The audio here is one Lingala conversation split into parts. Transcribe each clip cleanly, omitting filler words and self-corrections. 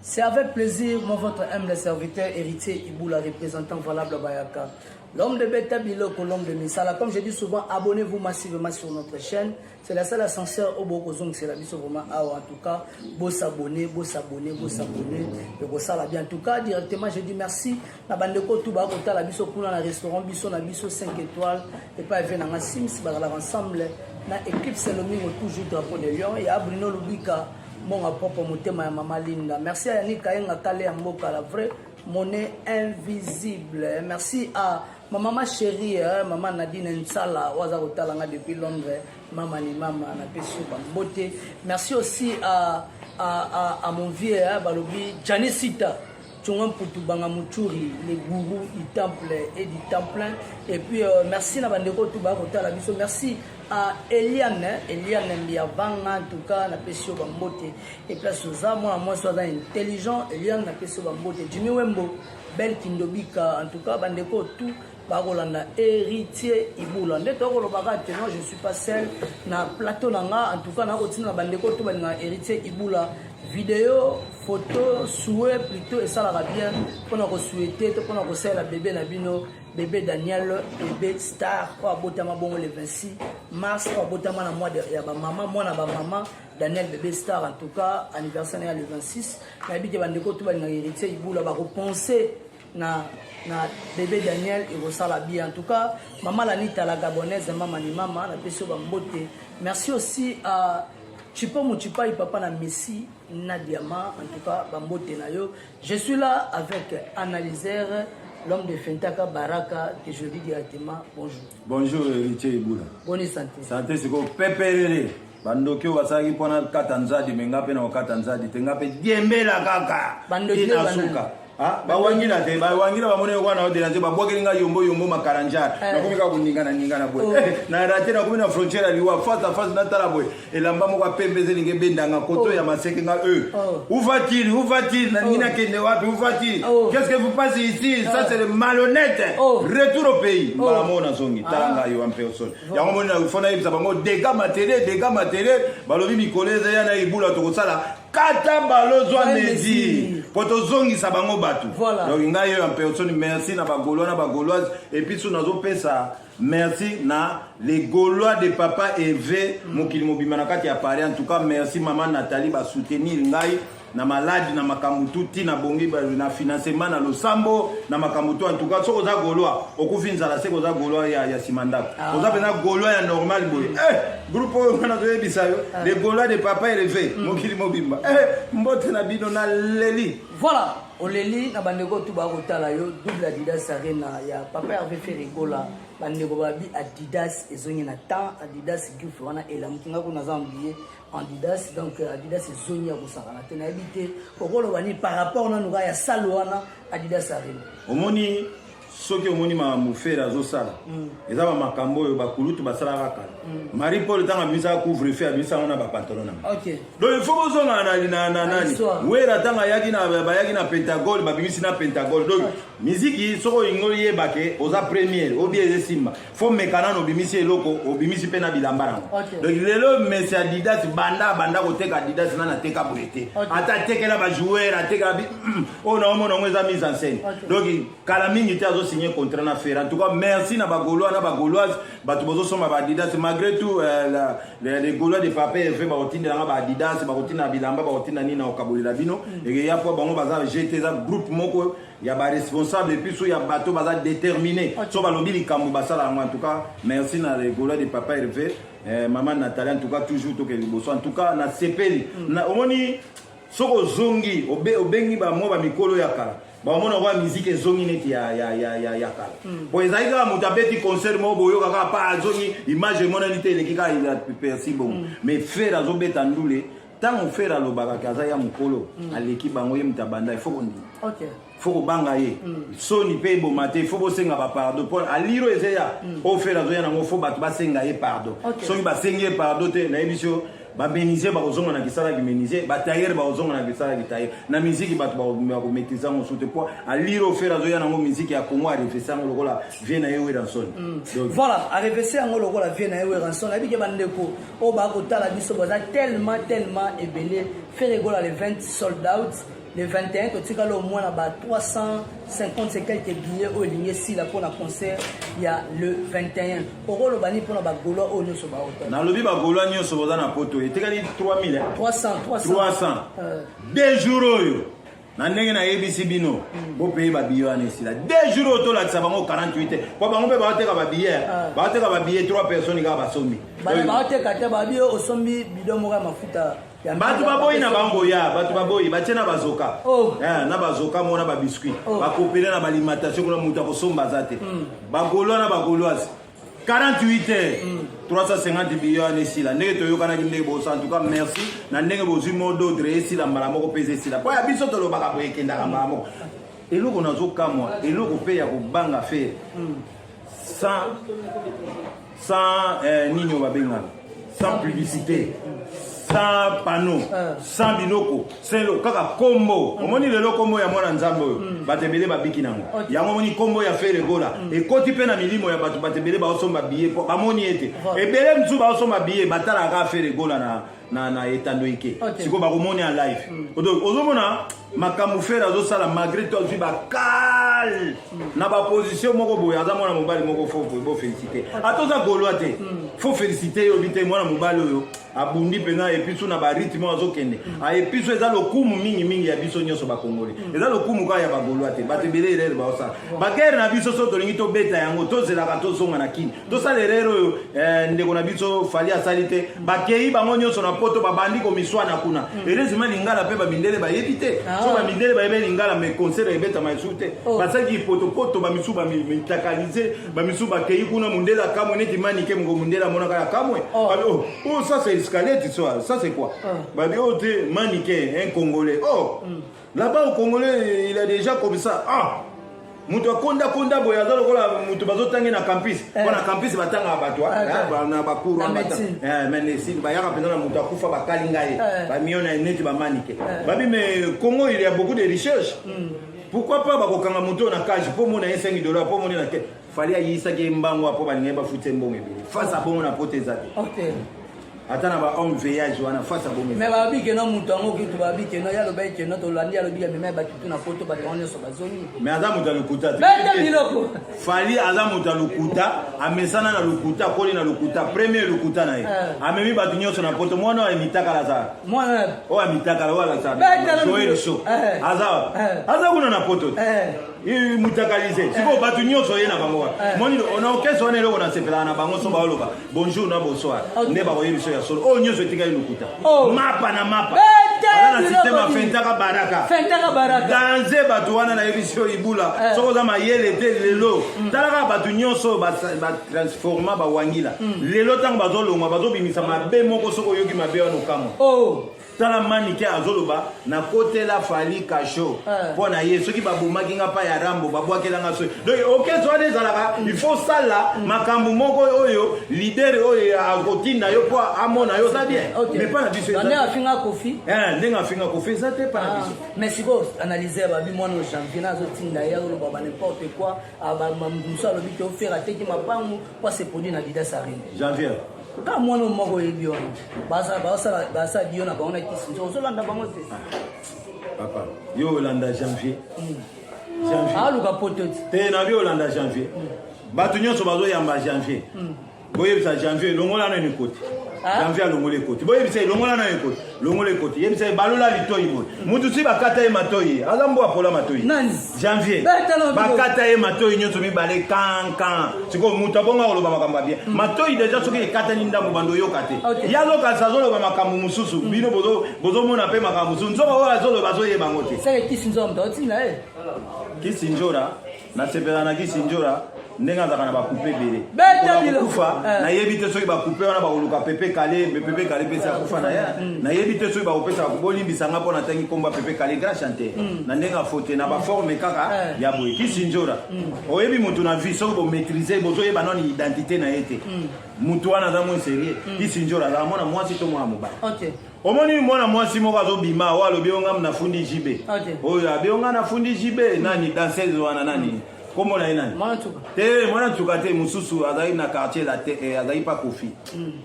C'est avec plaisir, mon votre humble serviteur, héritier Iboula, représentant valable Bayaka. L'homme de Beta Biloko, l'homme de Misala. Comme je dis souvent, abonnez-vous massivement sur notre chaîne. C'est la seule ascenseur au Bokozong, c'est la mission vraiment. En tout cas, beau s'abonner, beau s'abonner, beau s'abonner. Et beau ça la bien. En tout cas, directement, je dis merci. La bande de Kotouba, Kota, la mission pour le restaurant, Bisso, la mission 5 étoiles. Et pas venir dans Sims, ensemble. La équipe Salomé, toujours drapeau de Lyon. Et à Bruno Lubika. Mon propre motema ya Mama Linda. Merci à Yannick Kayenga Kale Mboka, la vraie monnaie invisible. Merci à ma maman chérie, maman Nadine Nsala, Waza Otalanga depuis Londres, maman ni maman, na pesu beauté. Merci aussi à mon vieux, Balobi, Janisita. Tchongam Poutubanga Mouchouri, les gourous du temple et du temple. Et puis merci à Bandeko Touba Kota Biso. Merci à Eliane Mbiavanga, en tout cas, na Pesio Bambote. Et puis à moi, soit intelligent, Eliane na Pesio Bambote. Jimmy Wembo, Bel Kindobika, en tout cas, Bandeko tout. Bagolanda héritier Iboula. Non, je ne suis pas seul. Na plateau nanga, en tout cas, na continue na bandeko tout banga héritier Iboula. Vidéo, photo, souhait plutôt et ça la bien. Pour nous souhaiter, pour nous conseiller la bébé Nabino, bébé Daniel, bébé Star. Pour abotama bon le 26 mars, pour abotama na mois de maman, moi na maman Daniel bébé Star en tout cas anniversaire le 26. Na bité bandeko tout banga héritier Iboula ba repenser na bébé Daniel et Rosala bien. En tout cas, maman Lanita la gabonaise, maman ni maman, la peso bambote. Merci aussi à Chipo Mouchipa et papa na Messi Nadiama, en tout cas bambote na yo. Je suis là avec analyseur, l'homme de Fentaka Baraka, que je dis directement bonjour. Bonjour héritier Iboula. Bonne santé. Santé c'est quoi Peperere. Bandoki wasaki pona katanzadi mengape na katanzadi tengape diembela kaka. Bandoki asuka. Ah, bawangila te, bawangila bamone wana odela te babwakelinga yombo makaranjara. Nakomika kuningana boy. Na rate na komina frontière liwa face à face na talabwe. Elamba moko pembeze linge bendanga koto ya maseke nga Où va-t-il na ngina kende wapi où va-t-il? Qu'est-ce que vous passez ici? Ça c'est le malhonnête. Retour au pays. Balamona zongi talanga yo en personne. Ya ngomona ufona yibisa bango dégâts matériels, balobi mikoleza ya na Iboula tokosala kata balozwa mezi. Poto zongi sabango batu. Voilà. Donc ngai en personne merci na bagolois na bagoloises et puis sous nazo pesa merci na les Gaulois de papa Eve mokili mobima na kati ya Paris. En tout cas merci maman Nathalie ba soutenir ngai na malade na makamutu ti na bongi na financement na losambo na makamutu. En tout cas so oza Gaulois okufinza la seko oza Gaulois ya simandako oza pena Gaulois ya normal boy groupe on a donné bisayo les Gaulois de papa Eve mokili mobima mbote na bino na leli. Voilà, Oleli na bandeko tout ba kotala yo double Adidas arena ya papa avait fait rigola bandeko babi Adidas ezongi na temps Adidas gift wana elamukinga ko na zambier Adidas donc Adidas ezongi ya kusakana tena habité kokolo bani par rapport na nuka ya salwana Adidas arena omoni soki omoni ma mufera zo sala eza ba makambo yo bakulutu basala kaka Marie Paul tanga bisa couvre-feu bisa ona ba pantalon na OK donc il faut bozonga na nani wera tanga yaki na Pentagol ba bimisi na Pentagol donc musique soko ingoli yebake oza première obieze simba faut mekana no bimisi eloko obimisi pena bilamba donc lelo Messi Adidas banda koteka Adidas na teka boete ata tekela ba joueur ateka ona omona ngweza mise en scène donc kala mingi te azo signer contrat na faire. En tout cas merci na bagolois na bagoloises batu bozo soma ba Adidas malgré tout les Gaulois de papa fait ba otinda na ba Adidas ba otinda bilamba ba otinda ni na okaboli la bino et ya po bango baza jeter za groupe moko ya ba responsable et puis so ya bato baza déterminé so ba lobi likambo basala en tout cas merci na les Gaulois de papa Hervé maman Nathalie en tout cas toujours to ke liboso en tout cas na sepeli na omoni soko zongi obengi ba mo ba mikolo ya kala ba mona wa musique ezongi neti ya kala po ezaika mutabeti concert mo boyo kaka pa zongi image mona nite elekika ila persibo mais faire azobeta ndule tant faire lobaka kaza ya mukolo aleki bango ye mutabanda il faut qu'on dit OK faut banga ye soni pe bo mate faut bosenga ba pardon pour aliro ezeya o faire azoya nango faut bat basenga ye pardon soni basenga pardon te na émission ba béniser ba ozonga na kisala ki béniser ba tailleur ba ozonga na kisala ki tailleur na musique ba ba maîtriser mon soute poids à lire au faire azoya na musique ya Congo a refait ngo lokola vient na yewe ranson voilà a refait ngo lokola vient na yewe ranson la bi ke bandeko o ba ko tala biso ba tellement ebelé faire rigola les 20 sold out le 21 totika au moins là 350 et quelques billets au ligne si là pour un concert il y a le 21 pour le bani pour la gaulois au nyonso ba hôtel na lobi ba gaulois nyonso boza na poto etikali 3000 300 2 jours oyo na ndenge na ABC bino bo paye ba billets wana ici là 2 jours to la tsabango 48 kwa bango pe ba teka ba billets 3 personnes ga ba sombi ba teka te ba billets au sombi bidon mo ga mafuta batu baboyi na bango ya batu baboyi batiena bazoka na bazoka mona ba biscuit ba coopérer na alimentation kuna muta ko somba zate ba gaulois na ba gauloise 48 heures 350 billions ici là ndenge toyokana ki ndenge bosa en tout cas merci na ndenge bozwi modo d'ordre ici là mbala moko pesa ici là po ya biso tolobaka boye kendaka mbala moko eloko nazokamwa eloko pe ya kobanga faire sans nini babengana sans publicité sans panneau, sans biloko, c'est le kaka combo. On moni le combo ya mwana nzambo, batebele ba biki nango. Ya moni combo ya faire gola. Et quand tu peux na milimo ya batu batebele ba osomba billet, ba moni ete. Et belem nzu ba osomba billet, batala ka faire gola na etando ike. Siko ba komoni en live. Donc ozomona makambo faire azosala malgré tout tu ba kal. Na ba position moko boya aza mwana mobali moko faut féliciter. Atoza goloa te. Faut féliciter yo bité mwana mobali yo. Abundi pena episo na ba rythme azokende a episo eza lokumu mingi ya biso nyoso ba Congolais eza lokumu ka ya ba Gaulois te batebele erreur ba osa ba guerre na biso so tolingi to beta yango to zela ka to zonga na kini to sala erreur ndeko na biso fali asalite ba kei bango nyoso na poto ba bandi ko miswana kuna erezima lingala pe ba mindele ba yebite so ba mindele ba yebe lingala me concert ebeta ma sute basaki poto ba misu ba mitakalize ba misu ba kei kuna mundela kamwe neti manike ngo mundela mona kala kamwe oh ça c'est escalette ça c'est quoi bah bien mannequin un Congolais là-bas au Congolais il a déjà comme ça mutu konda boya za lokola mutu bazotanga na campus na campus batanga batwa na bakuru médecine bayaka pendant mutu akufa bakalinga ye ba miona neti ba mannequin babi mais Congo il y a beaucoup de recherches pourquoi pas bakokanga mutu na cage pour mona $5 pour mona na fallait yisa ke mbango apo balinga ba futte mbongo ebele face à bon na potezate atana ba on voyage wana face à bon mais ba bi ke no mutango ki to ba bi ke no ya lo ba ke no to landi ya lo bi ya me ba kitu na poto ba on so ba zoni mais aza muta lokuta beta biloko fali aza muta lokuta amesana na lokuta koli na lokuta premier lokuta na ye amemi ba tunyo so na poto mwana wa mitaka la za mwana o mitaka la wala za joel show aza kuna na poto mutakalize siko ba tunyo so ye na bango moni on a okeso ne lo na sepela na bango so ba loba bonjour na bonsoir ne ba ko yebiso ya solo o nyoso etika lokuta mapa na mapa na système fentaka baraka danze batu wana na yebiso ibula soko za mayele te lelo talaka batu nyonso ba transforma ba wangila lelo tango bazolongwa bazobimisa mabe moko soko yoki mabe wana okamo tala manike azoloba na kote la fali kasho pona ye soki babomaki nga pa ya rambo babwakela nga so donc okezo wana ezalaka il faut sala makambo moko oyo leader oyo akotinda yo po amona yo ça bien mais pas na biso ndenge afinga kofi ndenge afinga kofi ça te pas na biso mais siko analyser babi mwana no championnat azotinda ya oloba ba n'importe quoi aba mamdusa lobi to faire ateki mapangu kwa se produit na Didas Arena janvier ka mwana moko yebiona basa biona baona kisi nzo landa bango te papa yo landa janvier aluka pototi te na bi olanda janvier batu nyonso bazo yamba janvier boyebisa janvier longola na ni koti janvier longola ekoti boyebisa longola na ekoti longola ekoti yebisa balola litoyi boy mutu si bakata ye matoyi azambo apola matoyi janvier bakata ye matoyi nyonso mibale kankan siko mutu abonga koloba makambo bien matoyi deja soki ekata ni ndambo bando yoka te yazoka azoloba makambo mususu bino bozomona pe makambo mususu nzoko oyo azoloba azoyeba ngo te seke kisi nzombe otina kisinjora nasepela na kisinjora ndenge azaka na bakupe ebele kufa nayebi te soki bakupe wana bakoluka pepe kale pesi akufa na ye nayebi te soki bakopesa bolimbisanga mpo natangi kombo ya pepe kale grand chanteur na ndenge afote na baforme kaka ya boye kisinjora oyebi mutu na vie soki bomaîtrise bozoyeba nani identité na ye te mutu wana aza mo serie kisinjora azaka mwana mwasi to mwana mobali omoni mwana mwasi moko azobima oyo alobi onga nafundi jibe oyo abi onga nafundi jibe nani danseuse wana nani Comment on a une te mwana tuka te mususu azali na quartier la te azali pas kofi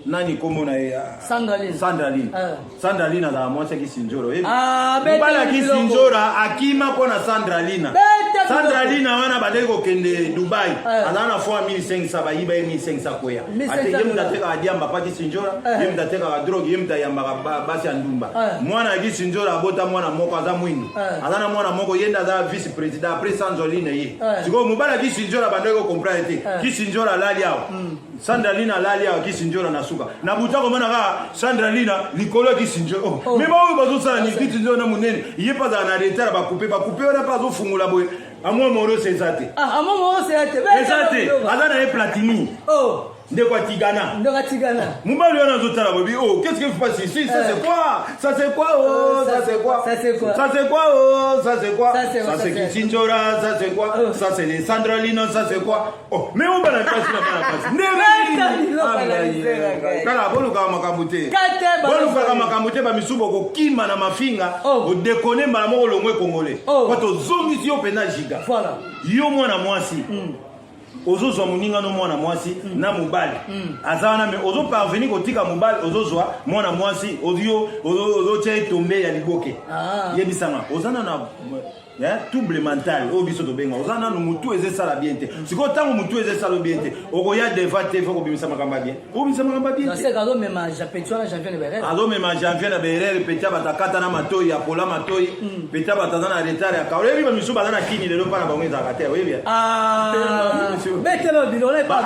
nani comment on a Sandraline azala mwasi kisinjoro bala kisinjora akima pona Sandraline wana badeli kokende Dubai azala na fois 1500 bayiba 1500 koya ate yemu dateka adiamba pa kisinjora yemu dateka drogue yemu tayamba basi ya ndumba mwana kisinjora abota mwana moko aza mwindu azana mwana moko yenda za vice president après Sandraline ye siko mubala kisinjora bandeko comprendre te kisinjora lali awo Sandraline lali awo kisinjora nasuka na buta ko mona ka Sandraline likolo kisinjora mais ba oyo bazosala ni kisinjora na munene ye pas na retard ba couper wana pas zo fungula boye amwa moro sezate amwa moro sezate azana e platini Ndekwa Tigana. Mumba lui on a zotala bobi. Oh, qu'est-ce qu'il faut passer ici? Ça c'est quoi? Ça c'est quoi? Oh, ça c'est quoi? Ça c'est quoi? Oh, ça c'est quoi? Ça c'est Kisinjora, ça c'est quoi? Ça c'est les Sandraline, ça c'est quoi? Oh, mais on va la passer Kala bolu ka makamute. Bolu ka makamute ba misubo ko kima na mafinga. O dekone mala moko longwe congolais. Kwato zongi si opena giga. Voilà. Yo mwana mwasi. Ozo moninga no mwana mwasi na mobali azana me ozo parvenir kotika mobali ozo zwa mwana mwasi ozo tche tombe ya liboke yebisanga ozana na double mental o biso to benga ozana no mutu eze sala bien te siko tango mutu eze sala bien te okoya devate te foko bimisa makamba bien o bimisa makamba bien c'est kazo mema japetwa na janvier na berere azo mema janvier na berere petia batakata na matoi ya pola matoi petia batazana retard ya kaole biba misu bazana kini lelo pana bangweza kate webi betelo bilole pa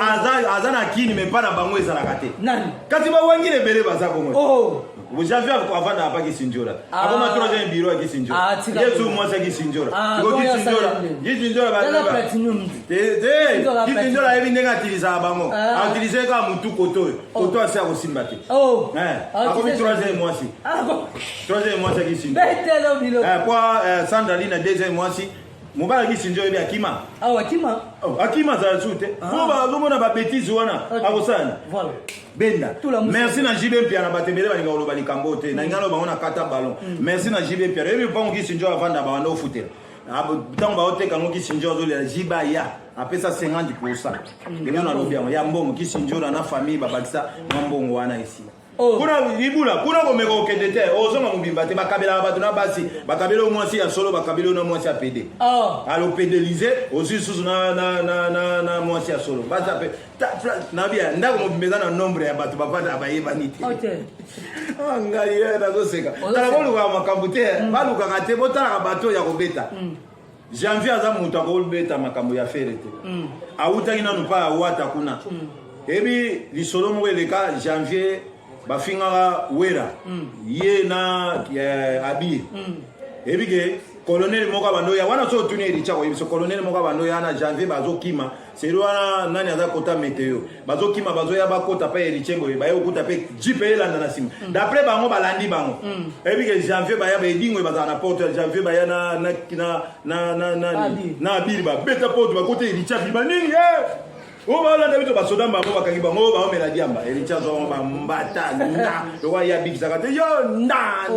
azana kini me pana bangweza kate nani kati ba wangile bere baza komwe oh janvier avanda apa kisinjora akoma troisième bureau ya kisinjora yesu mwasa kisinjora kisinjora ba kisinjora ebi ndenga atiliza bango atilize ka mutu koto ase akosimba te akomi troisième mwasi kisinjora betelo bilole kwa Sandraline deuxième mwasi mobala kisinjora ebi akima akima za sute po bazomona ba bêtise wana akosana voilà Benda. Merci na JB Pierre na batembele balinga oloba likambo te na ngalo bango na kata ballon. Merci na JB Pierre. Ebi bango kisinjora avanda ba wana ofutela. Tango ba oteka ngo kisinjora zo le jiba ya apesa 50%. Ngelo na lobi ya mbongo kisinjora na famille babakisa mbongo wana ici. Kuna libula kuna komeka okende te ozonga mobimba te bakabela bato na basi bakabela mwasi ya solo bakabela na mwasi ya PD alo pedelize aussi susu na mwasi ya solo basa pe na bia ndako mobimba na nombre ya bato bapata abayeba niti ngai na zoseka tala boluka makambo te baluka te botala bato ya kobeta janvier aza mutu akobeta makambo ya fere te awutaki nanu pa awata kuna ebi lisolo moko eleka janvier bafinga wera ye na abi ebike colonel moko bando ya wana so tuni ericha ko so colonel moko bando ya na janvier bazokima sero wana nani aza kota meteo bazokima bazo ya bakota pa erichengo ba yo kota pe jipe elanda na sima d'après bango balandi bango ebike janvier ba ya ba edingwe baza na porte janvier ba ya na abi ba beta porte ba kota ericha bi baningi o ba la David ba soda mba bakangi bango ba omela diamba ericha zo ba mbata na lo ya big zakate yo nda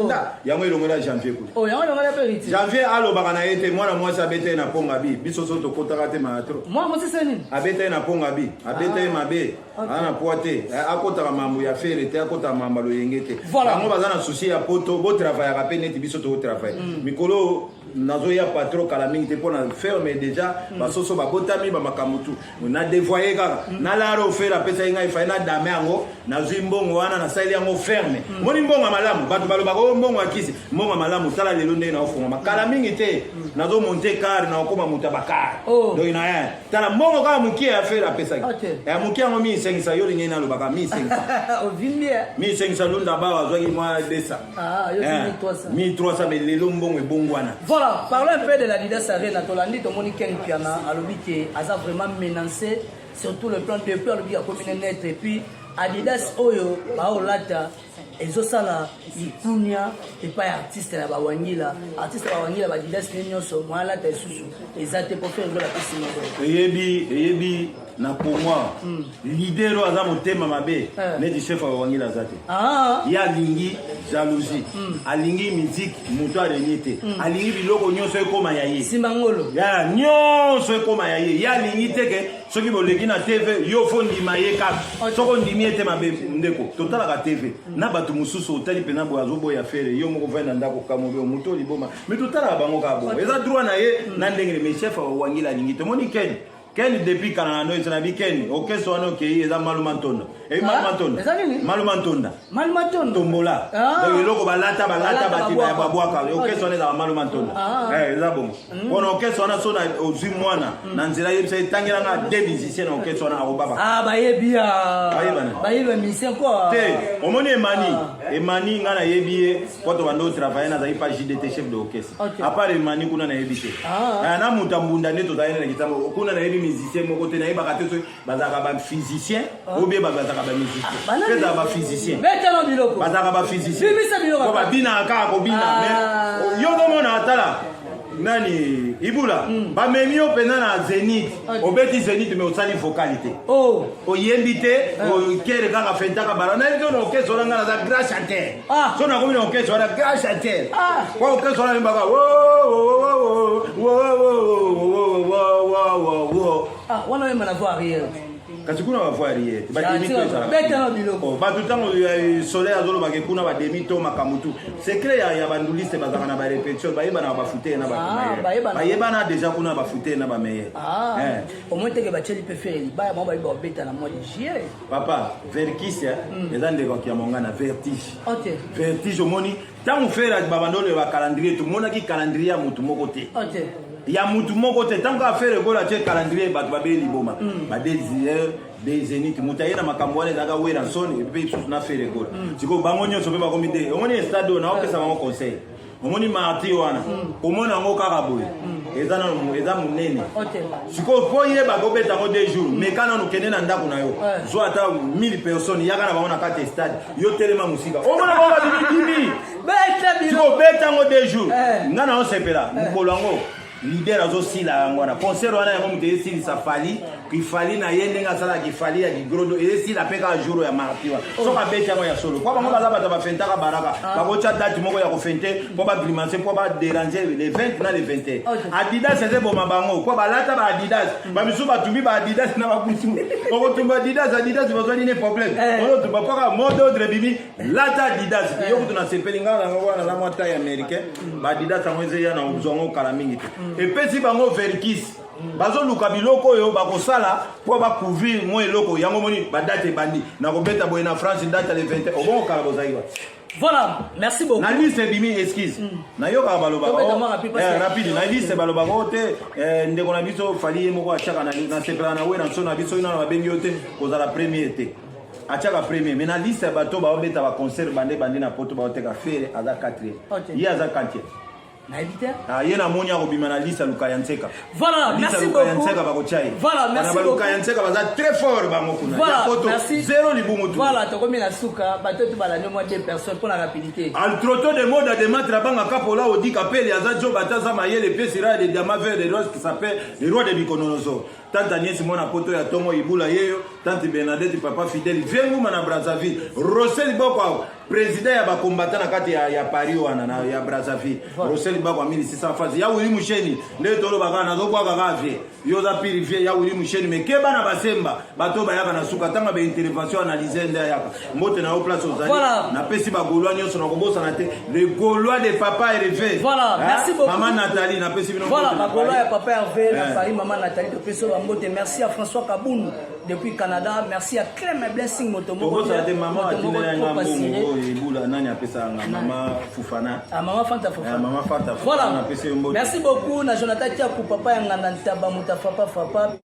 yango elongo la janvier ko o yango elongo la periti janvier alo bakana ete mwana mwasi abete na ponga bi biso so to kotaka te matro moi mo c'est nini abete na ponga bi abete mabe ana poate akotaka mambo ya fere te akotaka mambo lo yengete bango bazana souci ya poto bo travailler ka peneti biso to travailler mikolo nazo ya patron kala mingi te pona ferme déjà basoso babotami ba makamutu na devoyer kaka na laro faire pesa inga ifa na dame yango na zimbongo wana na sali yango ferme moni mbongo malamu bato baloba ko mbongo akisi mbongo malamu sala lelo nde na ofunga makala mingi te nazo monter car na okoma muta bakar donc ina ya tala mbongo kama mukie ya faire pesa ya mukie yango 1500 yo lingi na lobaka 1500 o vimbia 1500 lunda ba wazwaki mwa desa yo 1300 mais lelo mbongo ebongwana. Voilà, parlons un peu de l'Adidas Arena. Tolandi Tomoni Ken Piana, Alobi qui a vraiment menacé sur tout le plan de peur, Alobi a combiné net et puis Adidas oyo baolata ezosala ikunia epai artiste na bawangila artiste bawangila Adidas nyonso mwalata esusu ezate pour faire la piscine eyebi na pour moi leader aza motema mabe neti chef bawangila zate ya lingi jalousie alingi musique moto areni te alingi biloko nyonso ekoma ya ye simbangolo ya nyonso ekoma ya ye ya lingi te ke soki boleki na TV yo fo ndima ye kaka soko ndimi ete mabe ndeko totalaka TV na bato mosusu otali pena bo azoboya fere yo moko vana ndako kamobe moto liboma mais totalaka bango ka bo eza droit na ye na ndenge mais chef wangila lingi te moni Ken depuis Canada no na Ken OK so no ke eza malumantonda malumantonda tombola donc eloko balata batima ya babwaka OK so na malumantonda eza bon kono OK so na so na ozwi mwana na nzela yebisa itangira nga deux musiciens OK so na obaba bayeba musicien quoi te omoni Emani nga na yebiye poto bando travailler na zaipa JDT chef de orchestre à part Emani kuna na yebite na mutambunda neto zaina na kitambo kuna na yebi musicien moko te na yeba kateso bazaka ba physicien ou bien bazaka ba musicien feza ba physicien betano biloko bazaka ba physicien bimisa biloko ba bina aka ko bina mais yo komona atala nani ibula ba memio pena na Zenith obeti Zenith mais osali vocalité oyembite o kere kaka fentaka bara na yo no ke so nga na grand chanteur so na ko no ke so na grand chanteur ko ke so na mbaka wana wema na voix arrière kasi kuna ba voix arrière ba demi to ça betano biloko ba tout temps soleil azolo ba ke kuna ba demi to makamutu secret ya banduliste bazaka na ba répétition ba yeba na ba fouter na ba yeba na déjà kuna ba fouter na ba meilleur au moins que ba cheli préféré ba mo ba beta na mois de juillet papa verkis eza ndeko ya monga na vertige omoni tant faire ba bandole ba calendrier tout mona ki calendrier ya mutu moko te ya mutu moko te tant ka faire gola che calendrier ba ba be liboma ba des Zenith mutayena makambo wana daga wera son et puis na faire gola siko bango nyonso pe ba komite omoni stade na opesa bango conseil omoni marti wana omona ngo kaka boye eza munene siko po yeba ko beta ngo 2 jours mais kana no kende na ndako na yo zo ata 1000 personnes yaka na bango na kate stade yo telema musika omona ngo ba bimi siko beta ngo 2 jours ngana on sepela mukolo ngo leader azosila ngwana concert wana yango mutu esili safali kifali na yende nga sala kifali ya gigrodo esila peka jour ya marti wa soka beti yango ya solo kwa bango bazaba ba fentaka baraka bakocha date moko ya ko fente po ba grimacer po ba déranger les 20 na les 21 Adidas c'est bon mabango kwa balata ba Adidas ba misu ba tumbi ba Adidas na ba kutu ko tumba Adidas bazali ne problème on tumba paka mode autre bibi lata Adidas yo kutu na sepelinga na ngwana na mwata ya américain ba Adidas amweze ya na uzongo kala mingi et pesi bango verkis bazo luka biloko yo bakosala po ba couvrir mo eloko yango moni ba date bandi na ko beta boye na France date le 20 au bon kala bozaiwa voilà merci beaucoup na liste bimi esquisse na yo ka baloba rapide na liste baloba kote ndeko na biso fali moko achaka na sepela na we na so na biso ina na bengi yote kozala premier été achaka premier mais na liste bato ba obeta ba concert bande na poto ba oteka faire aza 4e ya aza 4e yena monya ko bima na lisa luka yanseka voilà merci beaucoup yanseka ba ko chai voilà merci beaucoup luka yanseka baza très fort ba ngokuna voilà poto zéro libumu tu voilà to komi na suka bato to bala no moins 2 personnes pour la rapidité al trotto de mode de matra banga kapola odi kapeli aza jo bataza mayele pesira de diamant vert de rose qui s'appelle le roi de Bikononozo tante Agnès mona poto ya tongo ibula yeyo tante Bernadette papa fidèle vengu mana Brazzaville Rossel Boko président ya ba combattant na kati ya Paris wana na ya Brazzaville Rossel Boko 1600 fazi ya Willy Musheni nde tolo baka na zo kwa kave yo za purifier ya Willy Musheni mais ke bana basemba bato bayaka na suka tanga be intervention analyser nda yaka mbote na au place ozali na pesi ba Gaulois nyonso na kobosa na te le Gaulois de papa Hervé voilà merci beaucoup maman Nathalie na pesi bino voilà ba Gaulois ya papa Hervé na Paris maman Nathalie de peso ba mbote merci à François Kaboun depuis Canada merci à Clem Blessing Motomo maman Ibula nani apesa mama Fufana maman Fanta Fufana maman Fanta voilà merci beaucoup na Jonathan Tia pour papa yanga na ntaba mutafa papa